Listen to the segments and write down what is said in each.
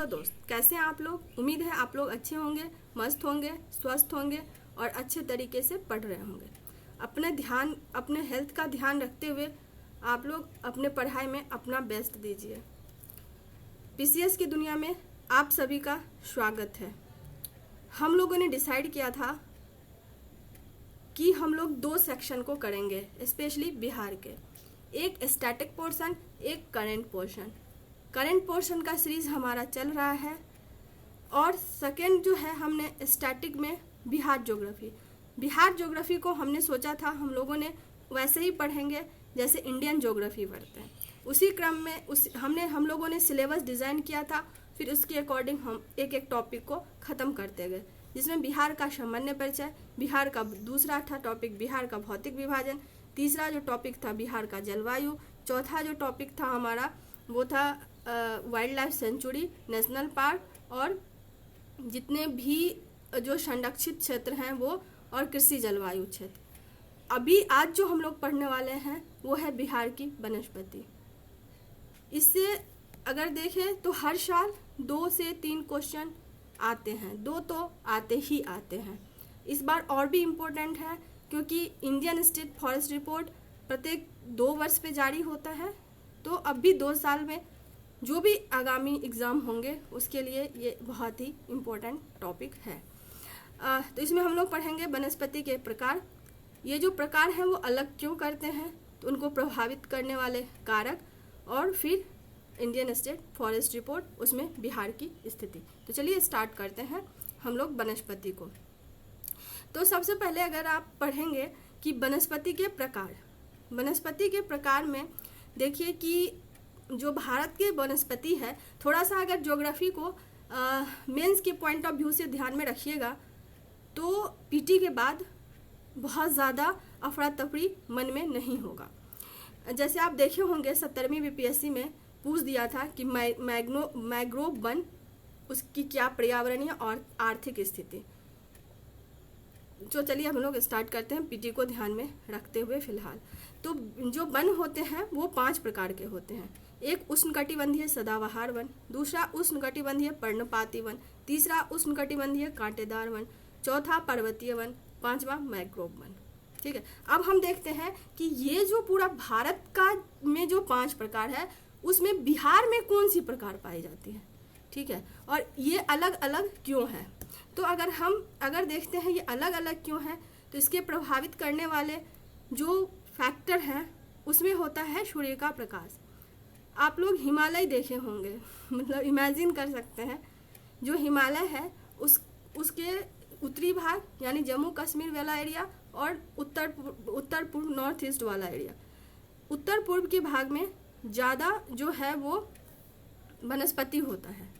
Hello दोस्त, कैसे हैं आप लोग। उम्मीद है आप लोग अच्छे होंगे, मस्त होंगे, स्वस्थ होंगे और अच्छे तरीके से पढ़ रहे होंगे। अपने हेल्थ का ध्यान रखते हुए आप लोग अपने पढ़ाई में अपना बेस्ट दीजिए। पीसीएस की दुनिया में आप सभी का स्वागत है। हम लोगों ने डिसाइड किया था कि हम लोग 2 सेक्शन को करेंगे, स्पेशली बिहार के, एक स्टैटिक पोर्शन, एक करंट पोर्शन। करंट पोर्शन का सीरीज हमारा चल रहा है और सेकेंड जो है हमने स्टैटिक में बिहार ज्योग्राफी को हमने सोचा था हम लोगों ने वैसे ही पढ़ेंगे जैसे इंडियन ज्योग्राफी पढ़ते हैं। उसी क्रम में हम लोगों ने सिलेबस डिज़ाइन किया था। फिर उसके अकॉर्डिंग हम एक एक टॉपिक को ख़त्म करते गए, जिसमें बिहार का सामान्य परिचय, बिहार का दूसरा था टॉपिक बिहार का भौतिक विभाजन, तीसरा जो टॉपिक था बिहार का जलवायु, चौथा जो टॉपिक था हमारा वो था wild life sanctuary, national park और जितने भी जो संरक्षित क्षेत्र हैं वो, और कृषि जलवायु क्षेत्र। अभी आज जो हम लोग पढ़ने वाले हैं वो है बिहार की वनस्पति। इससे अगर देखें तो हर साल 2 से 3 क्वेश्चन आते हैं, 2 तो आते ही आते हैं। इस बार और भी इम्पोर्टेंट है क्योंकि इंडियन स्टेट फॉरेस्ट रिपोर्ट प्रत्येक 2 वर्ष पे जारी होता है। तो अब भी 2 साल में जो भी आगामी एग्ज़ाम होंगे उसके लिए ये बहुत ही इम्पोर्टेंट टॉपिक है। तो इसमें हम लोग पढ़ेंगे वनस्पति के प्रकार। ये जो प्रकार हैं वो अलग क्यों करते हैं, तो उनको प्रभावित करने वाले कारक, और फिर इंडियन स्टेट फॉरेस्ट रिपोर्ट, उसमें बिहार की स्थिति। तो चलिए स्टार्ट करते हैं हम लोग वनस्पति को। तो सबसे पहले अगर आप पढ़ेंगे कि वनस्पति के प्रकार में देखिए कि जो भारत के वनस्पति है, थोड़ा सा अगर ज्योग्राफी को मेंस के पॉइंट ऑफ व्यू से ध्यान में रखिएगा तो पीटी के बाद बहुत ज़्यादा अफरा तफरी मन में नहीं होगा। जैसे आप देखे होंगे 17वीं बीपीएससी में पूछ दिया था कि मैंग्रोव वन, उसकी क्या पर्यावरणीय और आर्थिक स्थिति। तो चलिए हम लोग स्टार्ट करते हैं पीटी को ध्यान में रखते हुए फिलहाल। तो जो वन होते हैं वो 5 प्रकार के होते हैं। एक उष्णकटिबंधीय सदाबहार वन, दूसरा उष्णकटिबंधीय पर्णपाती वन, तीसरा उष्णकटिबंधीय कांटेदार वन, चौथा पर्वतीय वन, 5वां मैंग्रोव वन। ठीक है, अब हम देखते हैं कि ये जो पूरा भारत का में जो 5 प्रकार है उसमें बिहार में कौन सी प्रकार पाई जाती है। ठीक है, और ये अलग अलग क्यों है। तो अगर देखते हैं ये अलग अलग क्यों है, तो इसके प्रभावित करने वाले जो फैक्टर हैं उसमें होता है सूर्य का प्रकाश। आप लोग हिमालय देखे होंगे, मतलब इमेजिन कर सकते हैं जो हिमालय है उसके उत्तरी भाग यानी जम्मू कश्मीर वाला एरिया और उत्तर पूर्व नॉर्थ ईस्ट वाला एरिया, उत्तर पूर्व के भाग में ज़्यादा जो है वो वनस्पति होता है,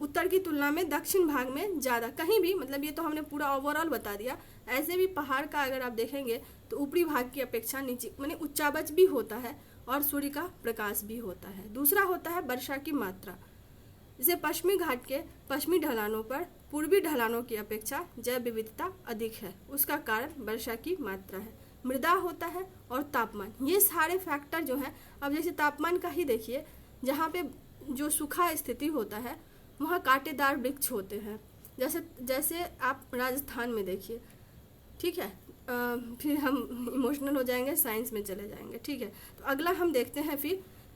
उत्तर की तुलना में दक्षिण भाग में ज़्यादा। कहीं भी, मतलब ये तो हमने पूरा ओवरऑल बता दिया। ऐसे भी पहाड़ का अगर आप देखेंगे तो ऊपरी भाग की अपेक्षा नीचे माने उच्चावच भी होता है और सूर्य का प्रकाश भी होता है। दूसरा होता है वर्षा की मात्रा। जैसे पश्चिमी घाट के पश्चिमी ढलानों पर पूर्वी ढलानों की अपेक्षा जैव विविधता अधिक है, उसका कारण वर्षा की मात्रा है। मृदा होता है और तापमान, ये सारे फैक्टर जो हैं। अब जैसे तापमान का ही देखिए, जहाँ पे जो सूखा स्थिति होता है वहाँ कांटेदार वृक्ष होते हैं, जैसे आप राजस्थान में देखिए। ठीक है, फिर हम इमोशनल हो जाएंगे, साइंस में चले जाएंगे। ठीक है, तो अगला हम देखते हैं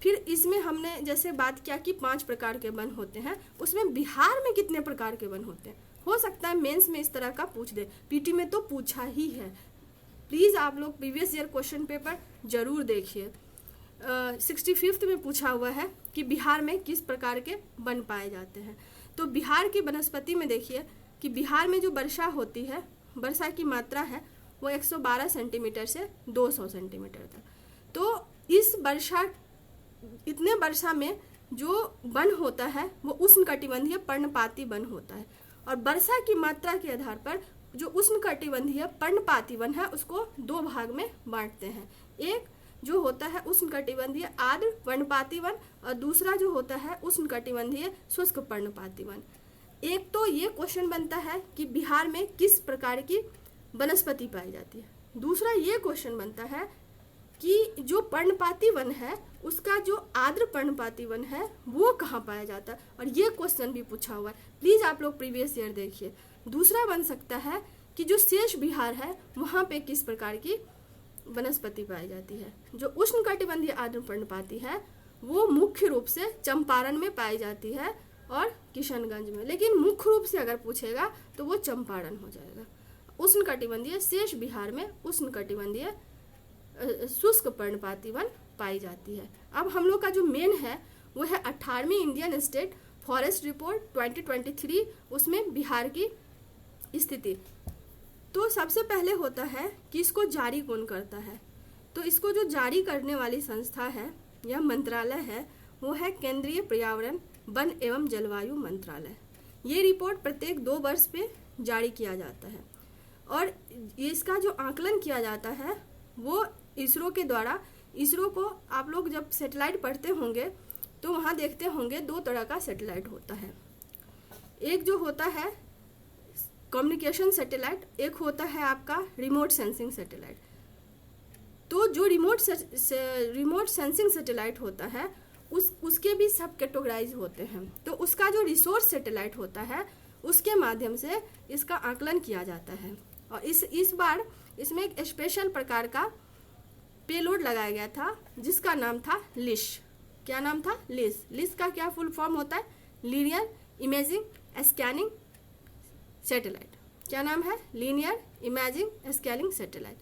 फिर इसमें हमने जैसे बात किया कि 5 प्रकार के वन होते हैं, उसमें बिहार में कितने प्रकार के वन होते हैं। हो सकता है मेंस में इस तरह का पूछ दे, पीटी में तो पूछा ही है। प्लीज़ आप लोग प्रीवियस ईयर क्वेश्चन पेपर जरूर देखिए। 65th में पूछा हुआ है कि बिहार में किस प्रकार के वन पाए जाते हैं। तो बिहार की वनस्पति में देखिए कि बिहार में जो वर्षा होती है, वर्षा की मात्रा है वो 112 सेंटीमीटर से 200 सेंटीमीटर तक। तो इतने वर्षा में जो वन होता है वो उष्णकटिबंधीय पर्णपाती वन होता है, और वर्षा की मात्रा के आधार पर जो उष्णकटिबंधीय पर्णपाती वन है उसको 2 भाग में बांटते हैं। एक जो होता है उष्णकटिबंधीय आर्द्र पर्णपाती वन और दूसरा जो होता है उष्णकटिबंधीय शुष्क पर्णपाती वन। एक तो ये क्वेश्चन बनता है कि बिहार में किस प्रकार की वनस्पति पाई जाती है। दूसरा ये क्वेश्चन बनता है कि जो पर्णपाती वन है उसका जो आर्द्र पर्णपाती वन है वो कहाँ पाया जाता है, और ये क्वेश्चन भी पूछा हुआ है। प्लीज आप लोग प्रीवियस ईयर देखिए। दूसरा बन सकता है कि जो शेष बिहार है वहाँ पे किस प्रकार की वनस्पति पाई जाती है। जो उष्णकटिबंधीय आर्द्र पर्णपाती है वो मुख्य रूप से चंपारण में पाई जाती है और किशनगंज में, लेकिन मुख्य रूप से अगर पूछेगा तो वो चंपारण हो जाएगा। उष्णकटिबंधीय शेष बिहार में उष्णकटिबंधीय शुष्क पर्णपाती वन पाई जाती है। अब हम लोग का जो मेन है वो है 18वीं इंडियन स्टेट फॉरेस्ट रिपोर्ट 2023, उसमें बिहार की स्थिति। तो सबसे पहले होता है कि इसको जारी कौन करता है। तो इसको जो जारी करने वाली संस्था है या मंत्रालय है वो है केंद्रीय पर्यावरण वन एवं जलवायु मंत्रालय। ये रिपोर्ट प्रत्येक 2 वर्ष पे जारी किया जाता है और इसका जो आकलन किया जाता है वो इसरो के द्वारा। इसरो को आप लोग जब सैटेलाइट पढ़ते होंगे तो वहाँ देखते होंगे 2 तरह का सैटेलाइट होता है। एक जो होता है कम्युनिकेशन सैटेलाइट, एक होता है आपका रिमोट सेंसिंग सैटेलाइट। तो जो रिमोट सेंसिंग सैटेलाइट होता है उसके भी सब कैटेगराइज होते हैं। तो उसका जो रिसोर्स सैटेलाइट होता है उसके माध्यम से इसका आकलन किया जाता है। और इस बार इसमें एक स्पेशल प्रकार का पेलोड लगाया गया था जिसका नाम था लिश। क्या नाम था? लिश। लिश का क्या फुल फॉर्म होता है? Linear imaging scanning satellite. क्या नाम है? Linear imaging scanning satellite.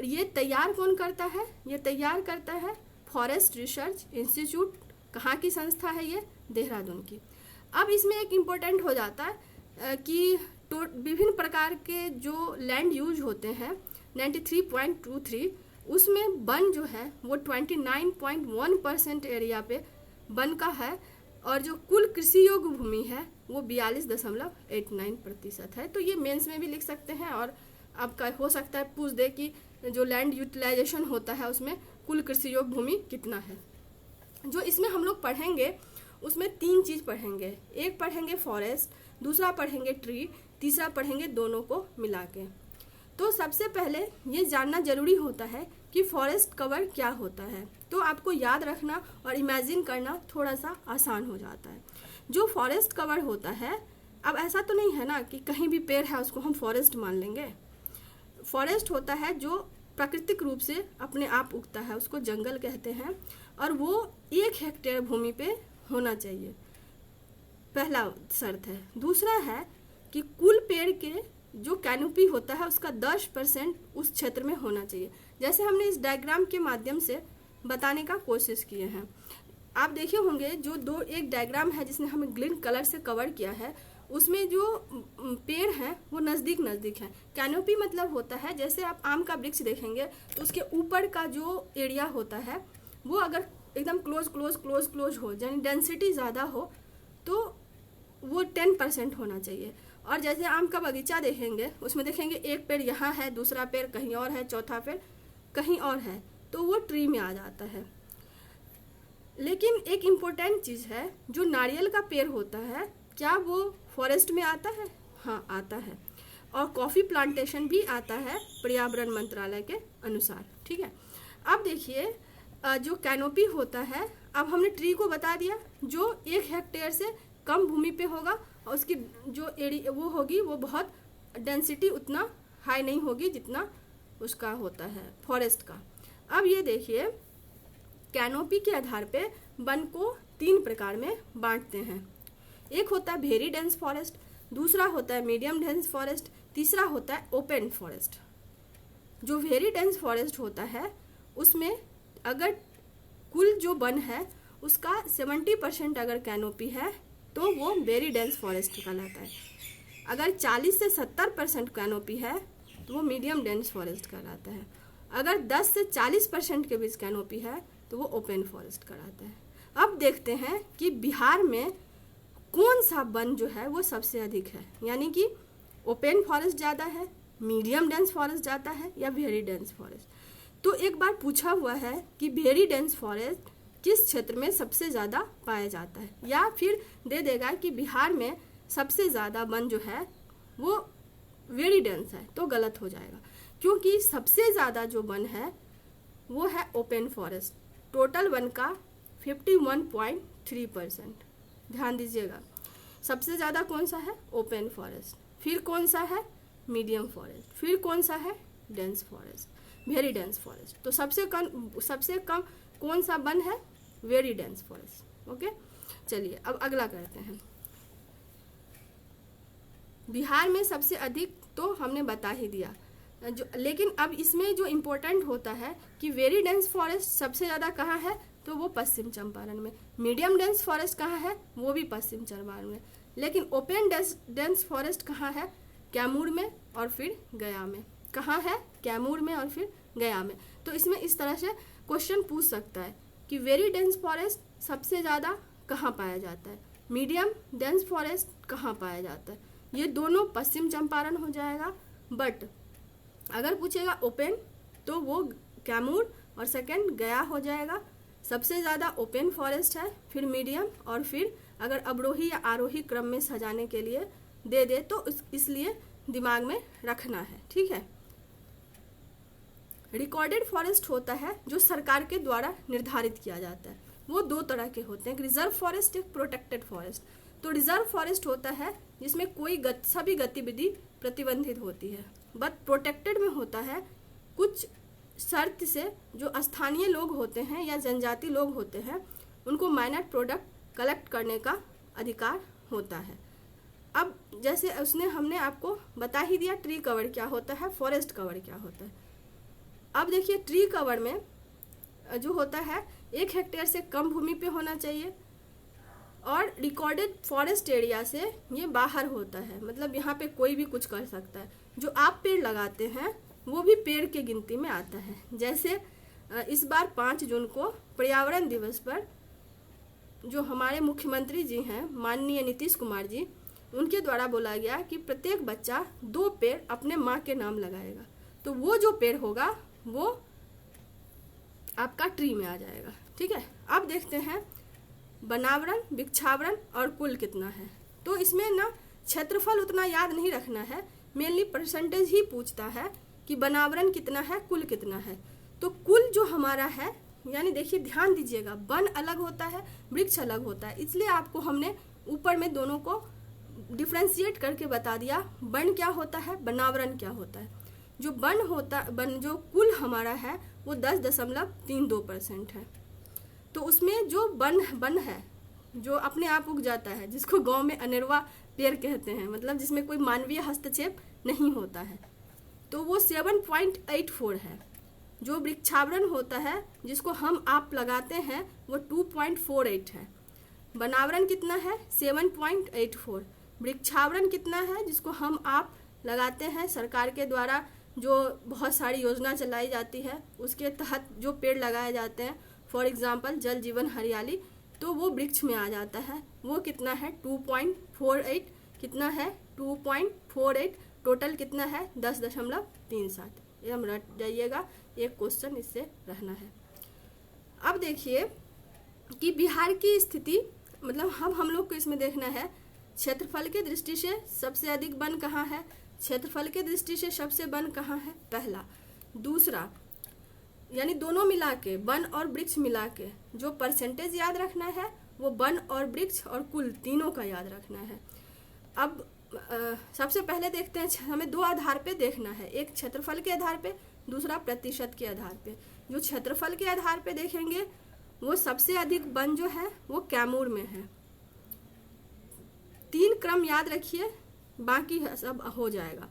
ये तैयार कौन करता है? ये तैयार करता है फॉरेस्ट रिसर्च इंस्टीट्यूट। कहाँ की संस्था है ये? देहरादून की। अब इसमें एक इम्पोर्टेंट हो जाता है कि विभिन्न प्रकार के जो लैंड यूज होते हैं 93.23, उसमें वन जो है वो 29.1% एरिया पे वन का है और जो कुल कृषि योग्य भूमि है वो 42.89% है। तो ये मेंस में भी लिख सकते हैं और आपका हो सकता है पूछ दे कि जो लैंड यूटिलाइजेशन होता है उसमें कुल कृषि योग्य भूमि कितना है। जो इसमें हम लोग पढ़ेंगे उसमें 3 चीज़ पढ़ेंगे। एक पढ़ेंगे फॉरेस्ट, दूसरा पढ़ेंगे ट्री, तीसरा पढ़ेंगे दोनों को मिला के। तो सबसे पहले ये जानना जरूरी होता है कि फॉरेस्ट कवर क्या होता है। तो आपको याद रखना और इमेजिन करना थोड़ा सा आसान हो जाता है। जो फॉरेस्ट कवर होता है, अब ऐसा तो नहीं है ना कि कहीं भी पेड़ है उसको हम फॉरेस्ट मान लेंगे। फॉरेस्ट होता है जो प्राकृतिक रूप से अपने आप उगता है, उसको जंगल कहते हैं और वो 1 हेक्टेयर भूमि पे होना चाहिए, पहला शर्त है। दूसरा है कि कुल पेड़ के जो कैनोपी होता है उसका 10% उस क्षेत्र में होना चाहिए। जैसे हमने इस डायग्राम के माध्यम से बताने का कोशिश किए हैं। आप देखे होंगे जो एक डायग्राम है जिसने हमें ग्रीन कलर से कवर किया है, उसमें जो पेड़ हैं वो नज़दीक नज़दीक हैं। कैनोपी मतलब होता है जैसे आप आम का वृक्ष देखेंगे तो उसके ऊपर का जो एरिया होता है वो अगर एकदम क्लोज हो, यानी डेंसिटी ज़्यादा हो, तो वो 10% होना चाहिए। और जैसे आम का बगीचा देखेंगे उसमें देखेंगे एक पेड़ यहाँ है, दूसरा पेड़ कहीं और है, चौथा पेड़ कहीं और है, तो वो ट्री में आ जाता है। लेकिन एक इम्पोर्टेंट चीज़ है, जो नारियल का पेड़ होता है क्या वो फॉरेस्ट में आता है? हाँ, आता है। और कॉफ़ी प्लांटेशन भी आता है पर्यावरण मंत्रालय के अनुसार। ठीक है। अब देखिए जो कैनोपी होता है, अब हमने ट्री को बता दिया जो 1 हेक्टेयर से कम भूमि पे होगा और उसकी जो एरिया वो होगी वो बहुत डेंसिटी उतना हाई नहीं होगी जितना उसका होता है फॉरेस्ट का। अब ये देखिए कैनोपी के आधार पे वन को 3 प्रकार में बांटते हैं। एक होता है वेरी डेंस फॉरेस्ट, दूसरा होता है मीडियम डेंस फॉरेस्ट, तीसरा होता है ओपन फॉरेस्ट। जो वेरी डेंस फॉरेस्ट होता है उसमें अगर कुल जो वन है उसका 70% अगर कैनोपी है तो वो वेरी डेंस फॉरेस्ट कहलाता है। अगर 40 से 70% कैनोपी है तो वो मीडियम डेंस फॉरेस्ट कहलाता है। अगर 10 से 40% के बीच कैनोपी है तो वो ओपन फॉरेस्ट कहलाता है। अब देखते हैं कि बिहार में कौन सा वन जो है वो सबसे अधिक है, यानी कि ओपन फॉरेस्ट ज़्यादा है, मीडियम डेंस फॉरेस्ट ज़्यादा है या वेरी डेंस फॉरेस्ट। तो एक बार पूछा हुआ है कि वेरी डेंस फॉरेस्ट किस क्षेत्र में सबसे ज़्यादा पाया जाता है, या फिर दे देगा कि बिहार में सबसे ज़्यादा वन जो है वो वेरी डेंस है, तो गलत हो जाएगा। क्योंकि सबसे ज़्यादा जो वन है वो है ओपन फॉरेस्ट। टोटल वन का 51.3%। ध्यान दीजिएगा, सबसे ज़्यादा कौन सा है? Open forest. फिर कौन सा है? Medium forest. फिर कौन सा है? Dense forest, very dense forest. तो सबसे कम कौन सा वन है? Very dense forest. ओके, चलिए अब अगला करते हैं। बिहार में सबसे अधिक तो हमने बता ही दिया, लेकिन अब इसमें जो इम्पोर्टेंट होता है कि वेरी डेंस फॉरेस्ट सबसे ज़्यादा कहाँ है, तो वो पश्चिम चंपारण में। मीडियम डेंस फॉरेस्ट कहाँ है? वो भी पश्चिम चंपारण में। लेकिन ओपन डेंस फॉरेस्ट कहाँ है? कैमूर में और फिर गया में। कहाँ है? कैमूर में और फिर गया में। तो इसमें इस तरह से क्वेश्चन पूछ सकता है कि वेरी डेंस फॉरेस्ट सबसे ज़्यादा कहाँ पाया जाता है, मीडियम डेंस फॉरेस्ट कहाँ पाया जाता है। ये दोनों पश्चिम चंपारण हो जाएगा, बट अगर पूछेगा ओपन तो वो कैमूर और सेकंड गया हो जाएगा। सबसे ज़्यादा ओपन फॉरेस्ट है, फिर मीडियम, और फिर अगर अवरोही या आरोही क्रम में सजाने के लिए दे दे तो इसलिए दिमाग में रखना है, ठीक है। रिकॉर्डेड फॉरेस्ट होता है जो सरकार के द्वारा निर्धारित किया जाता है। वो दो तरह के होते हैं, एक रिजर्व फॉरेस्ट, एक प्रोटेक्टेड फॉरेस्ट। तो रिजर्व फॉरेस्ट होता है जिसमें कोई सभी गतिविधि प्रतिबंधित होती है, बट प्रोटेक्टेड में होता है कुछ शर्त से जो स्थानीय लोग होते हैं या जनजाति लोग होते हैं उनको माइनर प्रोडक्ट कलेक्ट करने का अधिकार होता है। अब जैसे हमने आपको बता ही दिया ट्री कवर क्या होता है, फॉरेस्ट कवर क्या होता है। अब देखिए ट्री कवर में जो होता है 1 हेक्टेयर से कम भूमि पे होना चाहिए, और रिकॉर्डेड फॉरेस्ट एरिया से ये बाहर होता है, मतलब यहाँ पे कोई भी कुछ कर सकता है। जो आप पेड़ लगाते हैं वो भी पेड़ के गिनती में आता है। जैसे इस बार 5 जून को पर्यावरण दिवस पर जो हमारे मुख्यमंत्री जी हैं माननीय नीतीश कुमार जी, उनके द्वारा बोला गया कि प्रत्येक बच्चा 2 पेड़ अपने माँ के नाम लगाएगा। तो वो जो पेड़ होगा वो आपका ट्री में आ जाएगा, ठीक है। अब देखते हैं बनावरण, वृक्षावरण और कुल कितना है। तो इसमें ना क्षेत्रफल उतना याद नहीं रखना है, मेनली परसेंटेज ही पूछता है कि बनावरण कितना है, कुल कितना है। तो कुल जो हमारा है, यानी देखिए ध्यान दीजिएगा, वन अलग होता है, वृक्ष अलग होता है, इसलिए आपको हमने ऊपर में दोनों को डिफ्रेंशिएट करके बता दिया। वन क्या होता है, बनावरण क्या होता है। जो जो कुल हमारा है वो 10.32% है। तो उसमें जो वन है जो अपने आप उग जाता है, जिसको गांव में अनेरवा पेड़ कहते हैं, मतलब जिसमें कोई मानवीय हस्तक्षेप नहीं होता है, तो वो 7.84 है। जो वृक्षावरण होता है जिसको हम आप लगाते हैं वो 2.48 है। बनावरण कितना है, 7.84। वृक्षावरण कितना है जिसको हम आप लगाते हैं, सरकार के द्वारा जो बहुत सारी योजना चलाई जाती है उसके तहत जो पेड़ लगाए जाते हैं, फॉर एग्जांपल जल जीवन हरियाली, तो वो वृक्ष में आ जाता है। वो कितना है, 2.48। कितना है, 2.48। टोटल कितना है, 10.37। ये हम रट जाइएगा, एक क्वेश्चन इससे रहना है। अब देखिए कि बिहार की स्थिति, मतलब हम लोग को इसमें देखना है क्षेत्रफल के दृष्टि से सबसे अधिक वन कहाँ है, क्षेत्रफल के दृष्टि से सबसे वन कहाँ है, पहला। दूसरा, यानी दोनों मिला के, वन और वृक्ष मिला के जो परसेंटेज याद रखना है वो वन और वृक्ष और कुल तीनों का याद रखना है। अब सबसे पहले देखते हैं, हमें 2 आधार पे देखना है, एक क्षेत्रफल के आधार पे, दूसरा प्रतिशत के आधार पे। जो क्षेत्रफल के आधार पे देखेंगे वो सबसे अधिक वन जो है वो कैमूर में है। 3 क्रम याद रखिए, बाकी सब हो जाएगा।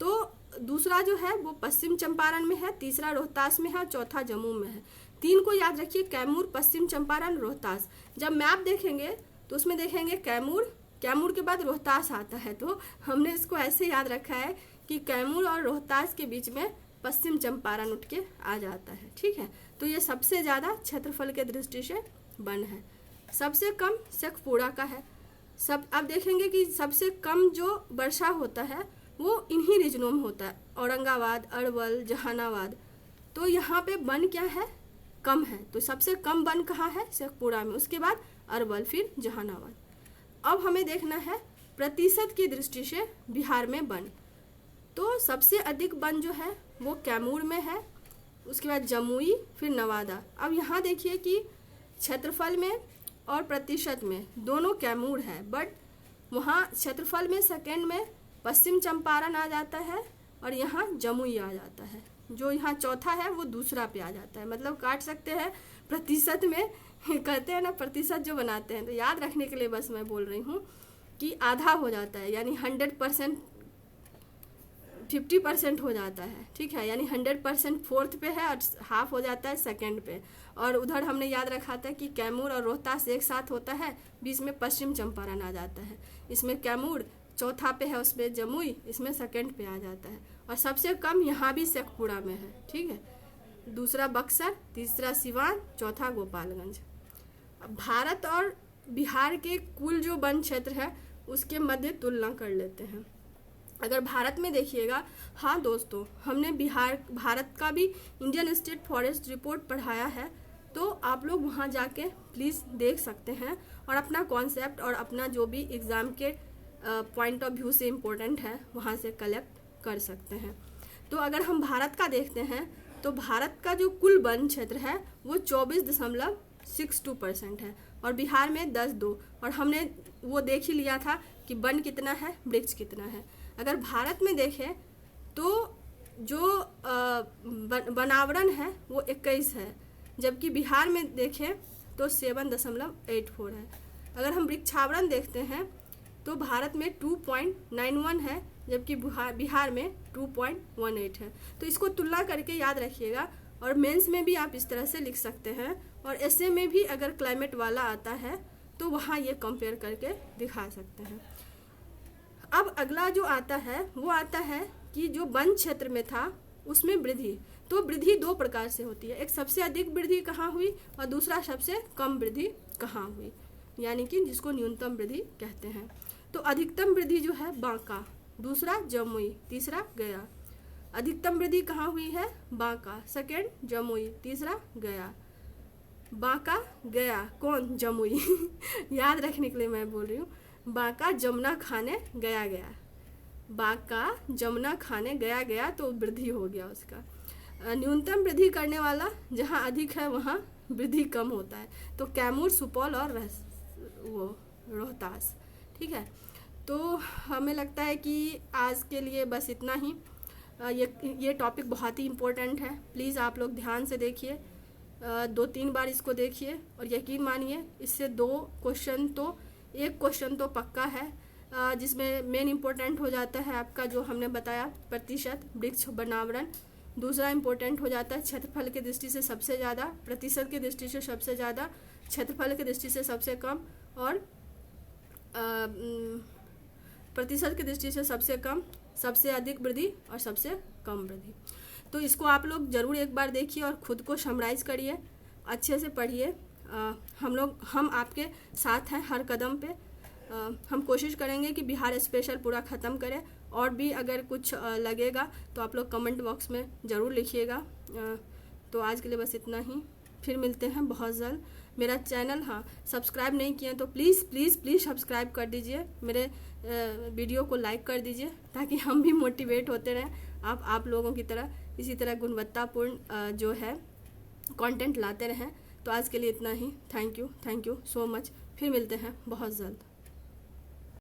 तो दूसरा जो है वो पश्चिम चंपारण में है, तीसरा रोहतास में है और चौथा जम्मू में है। 3 को याद रखिए, कैमूर, पश्चिम चंपारण, रोहतास। जब मैप देखेंगे तो उसमें देखेंगे कैमूर के बाद रोहतास आता है, तो हमने इसको ऐसे याद रखा है कि कैमूर और रोहतास के बीच में पश्चिम चंपारण उठ के आ जाता है, ठीक है। तो ये सबसे ज़्यादा क्षेत्रफल के दृष्टि से वन है। सबसे कम शेखपुरा का है। अब देखेंगे कि सबसे कम जो वर्षा होता है वो इन्हीं रीजनों में होता है, औरंगाबाद, अरवल, जहानाबाद। तो यहाँ पे वन क्या है, कम है। तो सबसे कम वन कहाँ है, शेखपुरा में, उसके बाद अरवल, फिर जहानाबाद। अब हमें देखना है प्रतिशत की दृष्टि से बिहार में वन। तो सबसे अधिक वन जो है वो कैमूर में है, उसके बाद जमुई, फिर नवादा। अब यहाँ देखिए कि क्षेत्रफल में और प्रतिशत में दोनों कैमूर है, बट वहाँ क्षेत्रफल में सेकंड में पश्चिम चंपारण आ जाता है और यहाँ जमुई आ जाता है। जो यहाँ चौथा है वो दूसरा पे आ जाता है। मतलब काट सकते हैं प्रतिशत में कहते हैं ना, प्रतिशत जो बनाते हैं, तो याद रखने के लिए बस मैं बोल रही हूँ कि आधा हो जाता है, यानी 100% 50% हो जाता है, ठीक है। यानी 100% फोर्थ पे है और हाफ हो जाता है सेकंड पे। और उधर हमने याद रखा था कि कैमूर और रोहतास एक साथ होता है, बीच में पश्चिम चंपारण आ जाता है। इसमें कैमूर चौथा पे है, उसमें जमुई इसमें सेकंड पे आ जाता है। और सबसे कम यहाँ भी शेखपुरा में है, ठीक है। दूसरा बक्सर, तीसरा सिवान, चौथा गोपालगंज। भारत और बिहार के कुल जो वन क्षेत्र है उसके मध्य तुलना कर लेते हैं। अगर भारत में देखिएगा, हाँ दोस्तों, हमने भारत का भी इंडियन स्टेट फॉरेस्ट रिपोर्ट पढ़ाया है, तो आप लोग वहाँ जाके प्लीज़ देख सकते हैं और अपना कॉन्सेप्ट और अपना जो भी एग्ज़ाम के पॉइंट ऑफ व्यू से इम्पोर्टेंट है वहाँ से कलेक्ट कर सकते हैं। तो अगर हम भारत का देखते हैं तो भारत का जो कुल वन क्षेत्र है वो 24.62% है और बिहार में 10.2। और हमने वो देख ही लिया था कि वन कितना है, वृक्ष कितना है। अगर भारत में देखें तो जो वनावरण है वो 21 है, जबकि बिहार में देखें तो 7.84 है। अगर हम वृक्षावरण देखते हैं तो भारत में 2.91 है, जबकि बिहार में 2.18 है। तो इसको तुलना करके याद रखिएगा। और मेंस में भी आप इस तरह से लिख सकते हैं, और ऐसे में भी अगर क्लाइमेट वाला आता है तो वहाँ ये कंपेयर करके दिखा सकते हैं। अब अगला जो आता है वो आता है कि जो वन क्षेत्र में था उसमें वृद्धि। तो वृद्धि दो प्रकार से होती है, एक सबसे अधिक वृद्धि कहाँ हुई और दूसरा सबसे कम वृद्धि कहाँ हुई, यानी कि जिसको न्यूनतम वृद्धि कहते हैं। तो अधिकतम वृद्धि जो है बांका, दूसरा जमुई, तीसरा गया। अधिकतम वृद्धि कहाँ हुई है, बांका, सेकंड जमुई, तीसरा गया। बांका, गया, कौन, जमुई याद रखने के लिए मैं बोल रही हूँ। बांका जमुना खाने गया गया, बांका जमुना खाने गया गया, तो वृद्धि हो गया उसका। न्यूनतम वृद्धि करने वाला जहाँ अधिक है वहाँ वृद्धि कम होता है, तो कैमूर, सुपौल और रोहतास, ठीक है। तो हमें लगता है कि आज के लिए बस इतना ही। ये टॉपिक बहुत ही इम्पोर्टेंट है, प्लीज़ आप लोग ध्यान से देखिए, 2-3 बार इसको देखिए और यकीन मानिए इससे 2 क्वेश्चन तो, एक क्वेश्चन तो पक्का है, जिसमें मेन इम्पोर्टेंट हो जाता है आपका जो हमने बताया प्रतिशत, वृक्ष वनावरण। दूसरा इम्पोर्टेंट हो जाता है क्षेत्रफल की दृष्टि से सबसे ज़्यादा, प्रतिशत की दृष्टि से सबसे ज़्यादा, क्षेत्रफल की दृष्टि से सबसे कम, और प्रतिशत की दृष्टि से सबसे कम, सबसे अधिक वृद्धि और सबसे कम वृद्धि। तो इसको आप लोग ज़रूर एक बार देखिए और ख़ुद को समराइज़ करिए, अच्छे से पढ़िए। हम आपके साथ हैं हर कदम पे। हम कोशिश करेंगे कि बिहार स्पेशल पूरा ख़त्म करें, और भी अगर कुछ लगेगा तो आप लोग कमेंट बॉक्स में ज़रूर लिखिएगा। तो आज के लिए बस इतना ही, फिर मिलते हैं बहुत जल्द। मेरा चैनल, हाँ, सब्सक्राइब नहीं किया तो प्लीज़ प्लीज़ प्लीज़ सब्सक्राइब कर दीजिए, मेरे वीडियो को लाइक कर दीजिए, ताकि हम भी मोटिवेट होते रहें आप लोगों की तरह, इसी तरह गुणवत्तापूर्ण जो है कंटेंट लाते रहें। तो आज के लिए इतना ही। थैंक यू सो मच, फिर मिलते हैं बहुत जल्द।